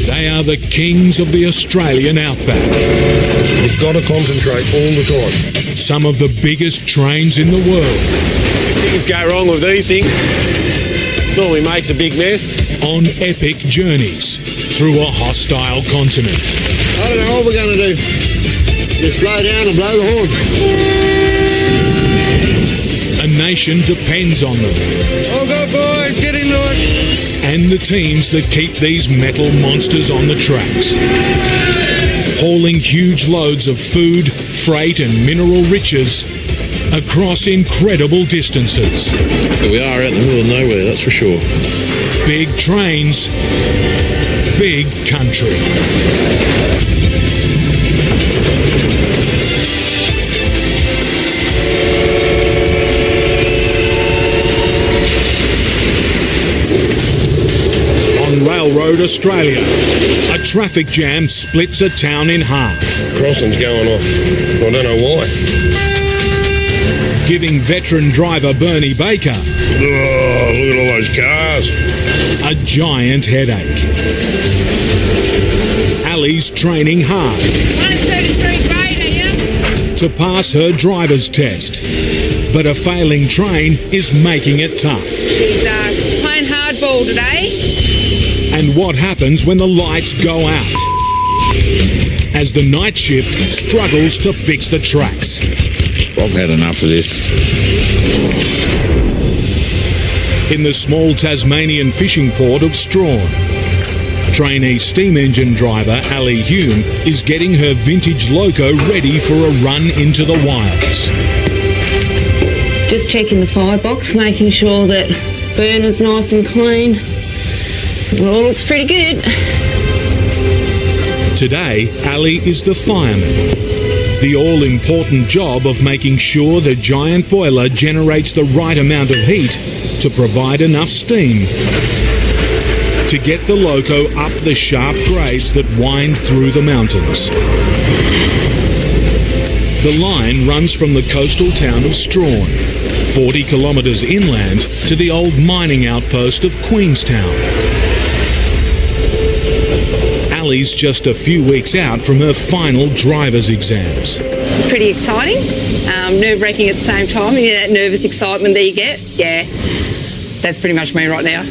They are the kings of the Australian outback. You've got to concentrate all the time. Some of the biggest trains in the world. Things go wrong with these things. Normally makes a big mess. On epic journeys through a hostile continent. I don't know what we're going to do. Just slow down and blow the horn. A nation depends on them. Oh God, boys, get into it. And the teams that keep these metal monsters on the tracks. Hauling huge loads of food, freight and mineral riches across incredible distances. But we are out in the middle of nowhere, that's for sure. Big trains, big country. On Railroad Australia, a traffic jam splits a town in half. Crossing's going off. I don't know why. Giving veteran driver Bernie Baker Oh, look at all those cars. a giant headache. Ali's training hard 133 grade, are you? to pass her driver's test, but a failing train is making it tough. She's playing hardball today. And what happens when the lights go out? As the night shift struggles to fix the tracks. I've had enough of this. In the small Tasmanian fishing port of Strawn, trainee steam engine driver Ali Hume is getting her vintage loco ready for a run into the wilds. Just checking the firebox, making sure that burner's nice and clean. It all looks pretty good. Today, Ali is the fireman. The all-important job of making sure the giant boiler generates the right amount of heat to provide enough steam to get the loco up the sharp grades that wind through the mountains. The line runs from the coastal town of Strawn, 40 kilometres inland to the old mining outpost of Queenstown. Ali's just a few weeks out from her final driver's exams. Pretty exciting. Nerve-wracking at the same time. You know, that nervous excitement that you get. Yeah, that's pretty much me right now.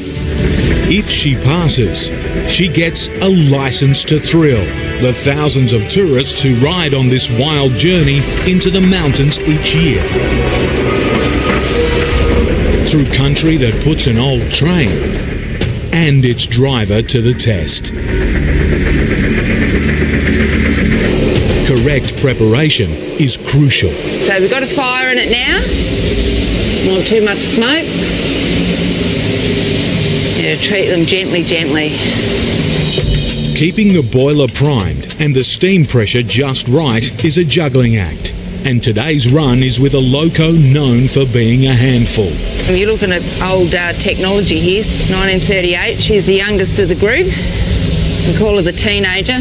If she passes, she gets a license to thrill the thousands of tourists who ride on this wild journey into the mountains each year. Through country that puts an old train and its driver to the test. Correct preparation is crucial. So we've got a fire in it now. Not too much smoke. Yeah, treat them gently. Keeping the boiler primed and the steam pressure just right is a juggling act. And today's run is with a loco known for being a handful. You're looking at old technology here, 1938. She's the youngest of the group. We call her the teenager.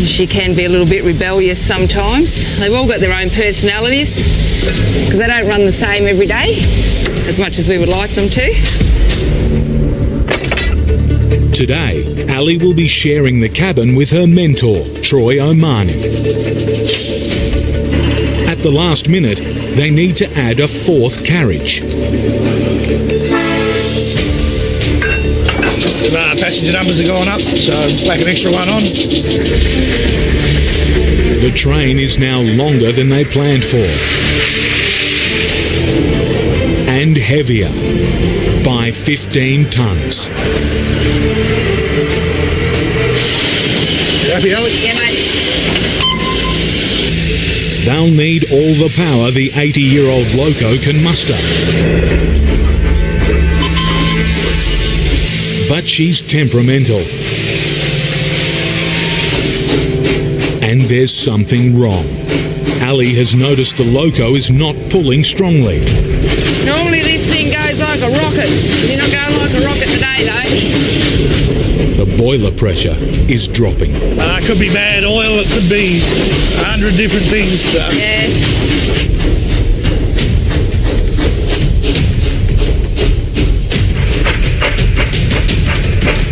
She can be a little bit rebellious sometimes. They've all got their own personalities because they don't run the same every day as much as we would like them to. Today, Ali will be sharing the cabin with her mentor, Troy O'Mani. At the last minute, they need to add a fourth carriage. Passenger numbers are going up, so whack an extra one on. The train is now longer than they planned for. And heavier by 15 tonnes. You happy, Alex? Yeah, mate. They'll need all the power the 80-year-old loco can muster. But she's temperamental. And there's something wrong. Ali has noticed the loco is not pulling strongly. Normally this thing goes like a rocket. You're not going like a rocket today, though. The boiler pressure is dropping. It could be bad oil, it could be 100 different things. Yeah.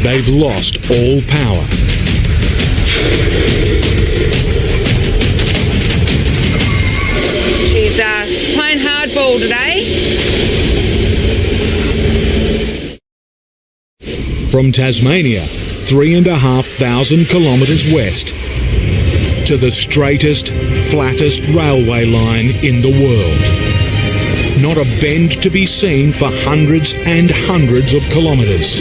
they've lost all power. She's playing hardball today. From Tasmania, 3,500 kilometres west, to the straightest, flattest railway line in the world. Not a bend to be seen for hundreds and hundreds of kilometres.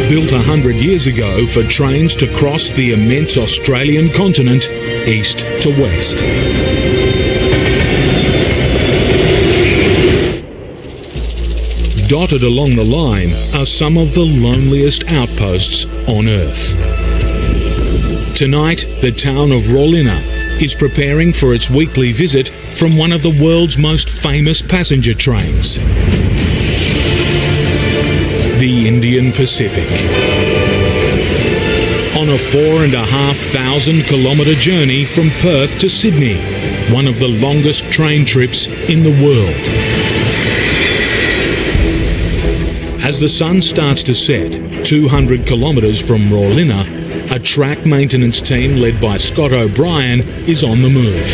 Built 100 years ago for trains to cross the immense Australian continent east to west. Dotted along the line are some of the loneliest outposts on Earth. Tonight, the town of Rawlinna is preparing for its weekly visit from one of the world's most famous passenger trains, the Indian Pacific. On a 4,500 kilometre journey from Perth to Sydney, one of the longest train trips in the world. As the sun starts to set, 200 kilometres from Rawlinna, a track maintenance team led by Scott O'Brien is on the move.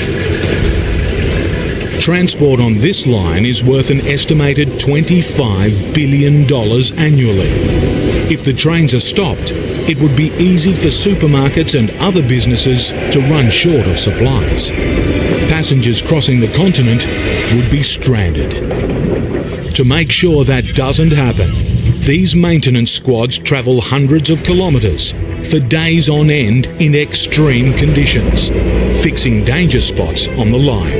Transport on this line is worth an estimated $25 billion annually. If the trains are stopped, it would be easy for supermarkets and other businesses to run short of supplies. Passengers crossing the continent would be stranded. To make sure that doesn't happen, these maintenance squads travel hundreds of kilometres for days on end in extreme conditions, fixing danger spots on the line.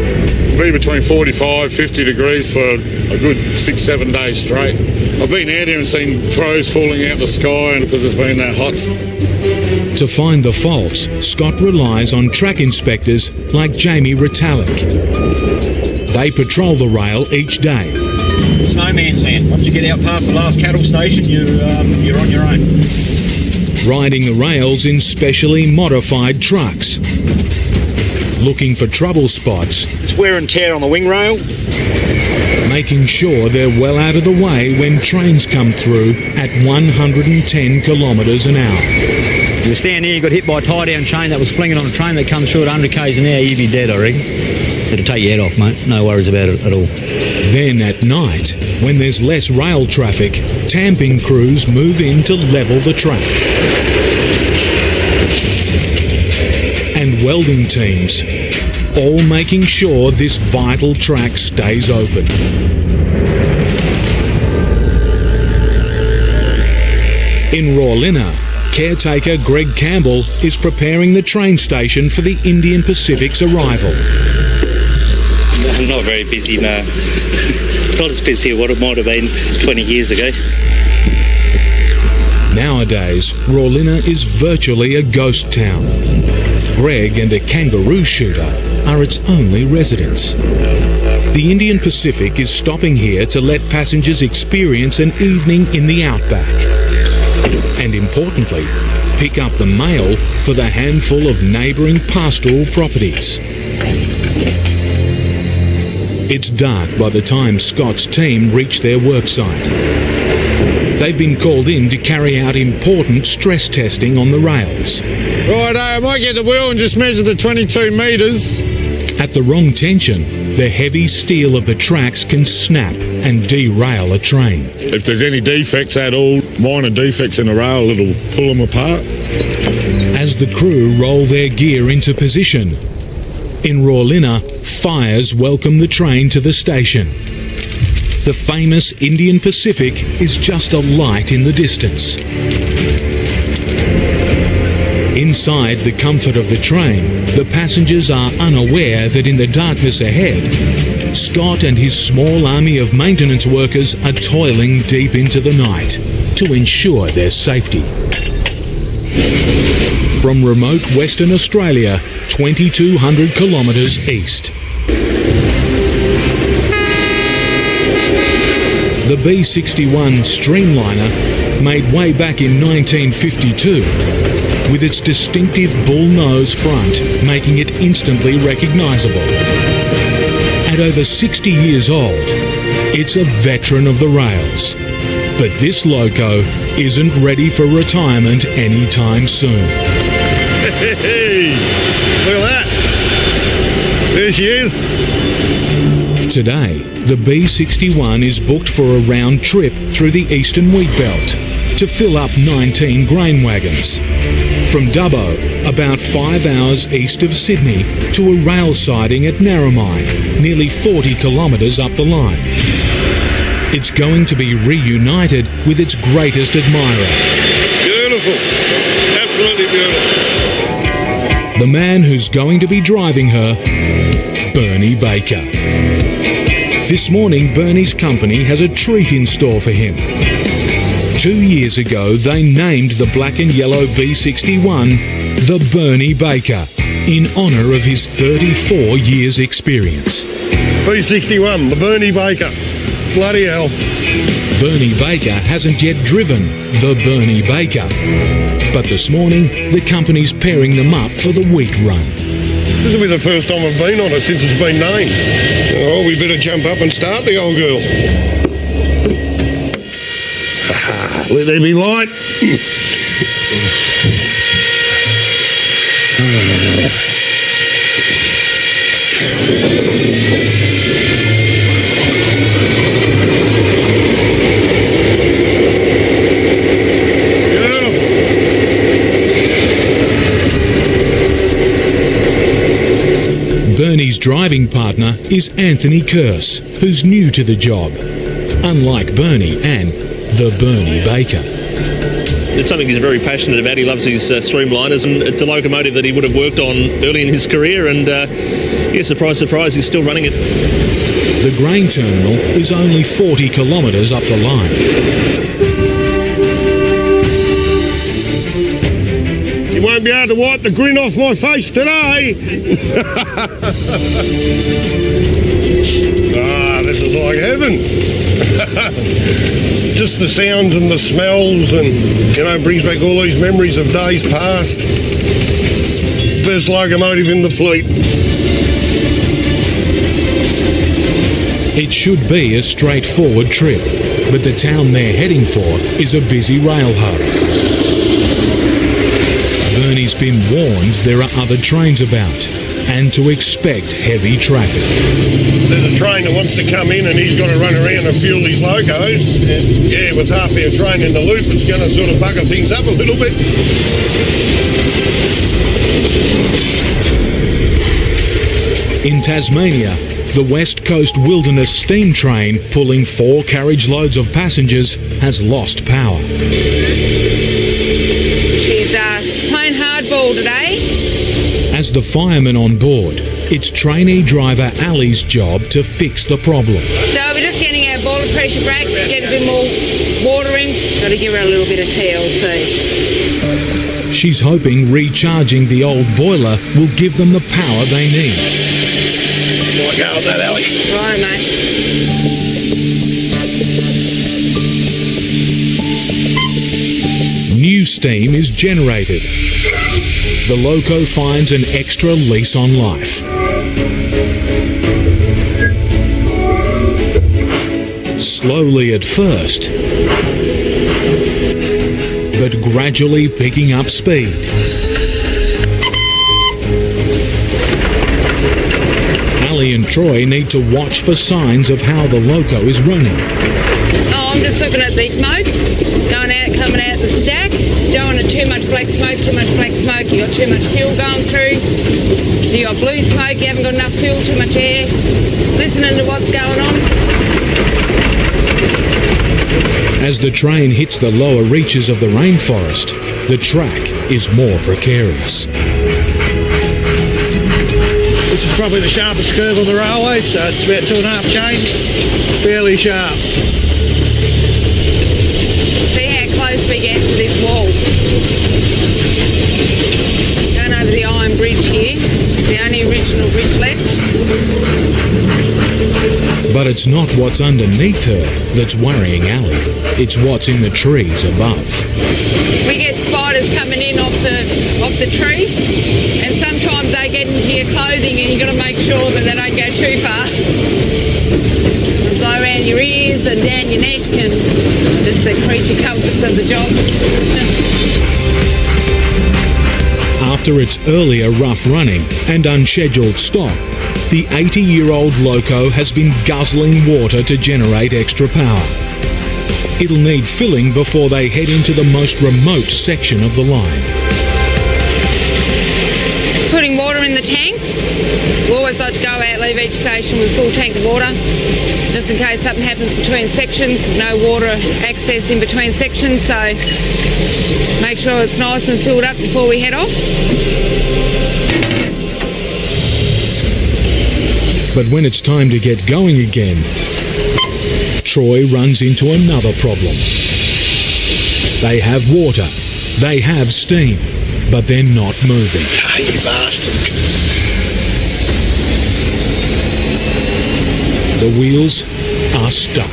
Be between 45, 50 degrees for a good 6-7 days straight. I've been out here and seen crows falling out the sky because it's been that hot. To find the faults, Scott relies on track inspectors like Jamie Retallick. They patrol the rail each day. It's no man's land. Once you get out past the last cattle station, you're on your own. Riding the rails in specially modified trucks, looking for trouble spots. It's wear and tear on the wing rail. Making sure they're well out of the way when trains come through at 110 kilometres an hour. You stand here, you got hit by a tie-down chain that was flinging on a train that comes through at 100 k's an hour, you'd be dead, I reckon. It'll take your head off, mate. No worries about it at all. Then at night, when there's less rail traffic, tamping crews move in to level the track. And welding teams, all making sure this vital track stays open. In Rawlinna, caretaker Greg Campbell is preparing the train station for the Indian Pacific's arrival. Not very busy, no. Not as busy as what it might have been 20 years ago. Nowadays, Rawlinna is virtually a ghost town. Greg and a kangaroo shooter are its only residents. The Indian Pacific is stopping here to let passengers experience an evening in the outback. And importantly, pick up the mail for the handful of neighbouring pastoral properties. It's dark by the time Scott's team reach their worksite. They've been called in to carry out important stress testing on the rails. Right, I might get the wheel and just measure the 22 metres. At the wrong tension, the heavy steel of the tracks can snap and derail a train. If there's any defects at all, minor defects in the rail, it'll pull them apart. As the crew roll their gear into position, in Rawlinna, fires welcome the train to the station. The famous Indian Pacific is just a light in the distance. Inside the comfort of the train, the passengers are unaware that in the darkness ahead, Scott and his small army of maintenance workers are toiling deep into the night to ensure their safety. From remote Western Australia, 2,200 kilometres east. The B61 Streamliner, made way back in 1952, with its distinctive bull nose front making it instantly recognisable. At over 60 years old, it's a veteran of the rails, But this loco isn't ready for retirement anytime soon. Hey, look at that. There she is. Today, the B61 is booked for a round trip through the eastern wheat belt to fill up 19 grain wagons. From Dubbo, about 5 hours east of Sydney, to a rail siding at Narromine, nearly 40 kilometres up the line. It's going to be reunited with its greatest admirer. Beautiful. Absolutely beautiful. The man who's going to be driving her, Bernie Baker. This morning, Bernie's company has a treat in store for him. 2 years ago, they named the black and yellow B61 the Bernie Baker, in honour of his 34 years' experience. B61, the Bernie Baker. Bloody hell. Bernie Baker hasn't yet driven the Bernie Baker. But this morning, the company's pairing them up for the wheat run. This will be the first time I've been on it since it's been named. Oh, we better jump up and start the old girl. Let there be light. Bernie's driving partner is Anthony Curse, who's new to the job. Unlike Bernie and the Bernie Baker. It's something he's very passionate about. He loves his streamliners, and it's a locomotive that he would have worked on early in his career, and surprise, surprise, he's still running it. The grain terminal is only 40 kilometres up the line. You won't be able to wipe the grin off my face today. This is like heaven. Just the sounds and the smells, and, brings back all these memories of days past. Best locomotive in the fleet. It should be a straightforward trip, but the town they're heading for is a busy rail hub. Bernie's been warned there are other trains about, and to expect heavy traffic. There's a train that wants to come in, and he's got to run around and fuel these locos. And, with half our train in the loop, it's going to sort of bugger things up a little bit. In Tasmania, the West Coast Wilderness Steam Train, pulling 4 carriage loads of passengers, has lost power. She's playing hardball today. As the fireman on board, it's trainee driver Ali's job to fix the problem. So we're just getting our boiler pressure back, get a bit more water in. Got to give her a little bit of TLC. She's hoping recharging the old boiler will give them the power they need. Might go with that, Ali. Right, mate. New steam is generated. The loco finds an extra lease on life. Slowly at first, but gradually picking up speed. Ali and Troy need to watch for signs of how the loco is running. Oh, I'm just looking at the smoke, going out, coming out the stack. Don't want too much black smoke, you got too much fuel going through. You got blue smoke, you haven't got enough fuel, too much air. Listening to what's going on. As the train hits the lower reaches of the rainforest, the track is more precarious. This is probably the sharpest curve on the railway, so it's about 2.5 chains. Fairly sharp. See how close we get to this wall. Going over the iron bridge here, the only original bridge left. But it's not what's underneath her that's worrying Ali. It's what's in the trees above. We get spiders coming in off the trees, and sometimes they get into your clothing, and you've got to make sure that they don't go too far. Fly around your ears and down your neck, and just the creature comforts of the job. After its earlier rough running and unscheduled stop, the 80-year-old loco has been guzzling water to generate extra power. It'll need filling before they head into the most remote section of the line. Putting water in the tanks. We always like to go out, leave each station with a full tank of water, just in case something happens between sections. No water access in between sections, so make sure it's nice and filled up before we head off. But when it's time to get going again, Troy runs into another problem. They have water, they have steam, but they're not moving. Ah, you bastard. The wheels are stuck.